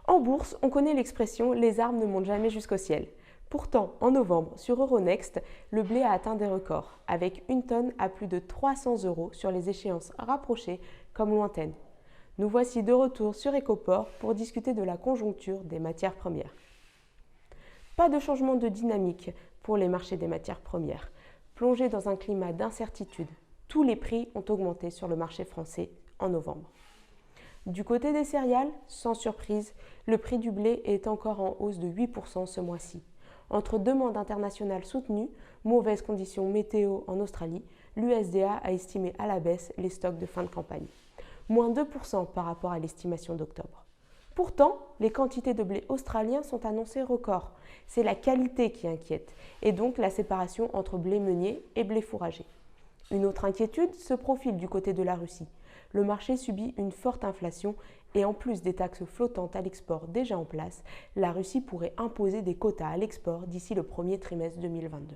En bourse, on connaît l'expression « les arbres ne montent jamais jusqu'au ciel ». Pourtant, en novembre, sur Euronext, le blé a atteint des records, avec une tonne à plus de 300 € sur les échéances rapprochées comme lointaines. Nous voici de retour sur Ecoport pour discuter de la conjoncture des matières premières. Pas de changement de dynamique pour les marchés des matières premières. Plongés dans un climat d'incertitude, tous les prix ont augmenté sur le marché français en novembre. Du côté des céréales, sans surprise, le prix du blé est encore en hausse de 8% ce mois-ci. Entre demande internationale soutenue, mauvaises conditions météo en Australie, l'USDA a estimé à la baisse les stocks de fin de campagne. Moins 2% par rapport à l'estimation d'octobre. Pourtant, les quantités de blé australien sont annoncées records. C'est la qualité qui inquiète, et donc la séparation entre blé meunier et blé fourragé. Une autre inquiétude se profile du côté de la Russie. Le marché subit une forte inflation et en plus des taxes flottantes à l'export déjà en place, la Russie pourrait imposer des quotas à l'export d'ici le premier trimestre 2022.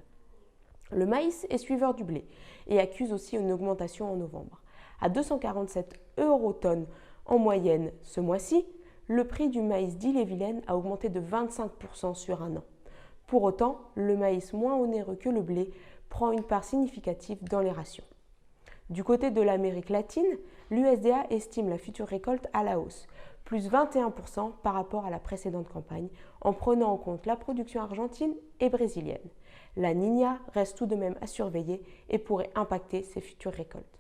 Le maïs est suiveur du blé et accuse aussi une augmentation en novembre. À 247 € tonne en moyenne ce mois-ci, le prix du maïs d'Ille-et-Vilaine a augmenté de 25% sur un an. Pour autant, le maïs moins onéreux que le blé prend une part significative dans les rations. Du côté de l'Amérique latine, l'USDA estime la future récolte à la hausse, plus 21% par rapport à la précédente campagne, en prenant en compte la production argentine et brésilienne. La Niña reste tout de même à surveiller et pourrait impacter ces futures récoltes.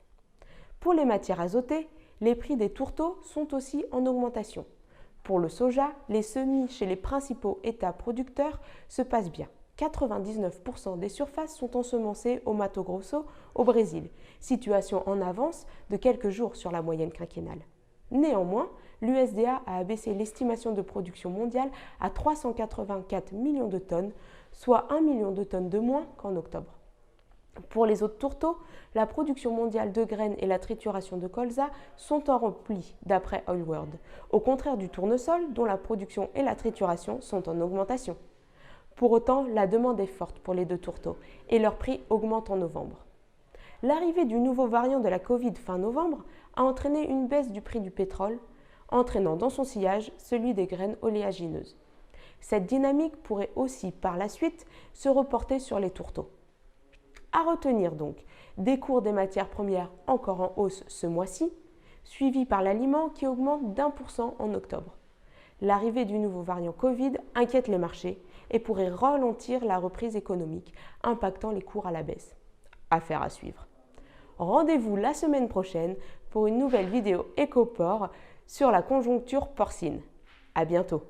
Pour les matières azotées, les prix des tourteaux sont aussi en augmentation. Pour le soja, les semis chez les principaux États producteurs se passent bien. 99% des surfaces sont ensemencées au Mato Grosso, au Brésil, situation en avance de quelques jours sur la moyenne quinquennale. Néanmoins, l'USDA a abaissé l'estimation de production mondiale à 384 millions de tonnes, soit 1 million de tonnes de moins qu'en octobre. Pour les autres tourteaux, la production mondiale de graines et la trituration de colza sont en repli, d'après Oil World, au contraire du tournesol dont la production et la trituration sont en augmentation. Pour autant, la demande est forte pour les deux tourteaux et leur prix augmente en novembre. L'arrivée du nouveau variant de la Covid fin novembre a entraîné une baisse du prix du pétrole, entraînant dans son sillage celui des graines oléagineuses. Cette dynamique pourrait aussi, par la suite, se reporter sur les tourteaux. À retenir donc, des cours des matières premières encore en hausse ce mois-ci, suivis par l'aliment qui augmente d'1% en octobre. L'arrivée du nouveau variant Covid inquiète les marchés et pourrait ralentir la reprise économique, impactant les cours à la baisse. Affaire à suivre. Rendez-vous la semaine prochaine pour une nouvelle vidéo Ecoport sur la conjoncture porcine. À bientôt.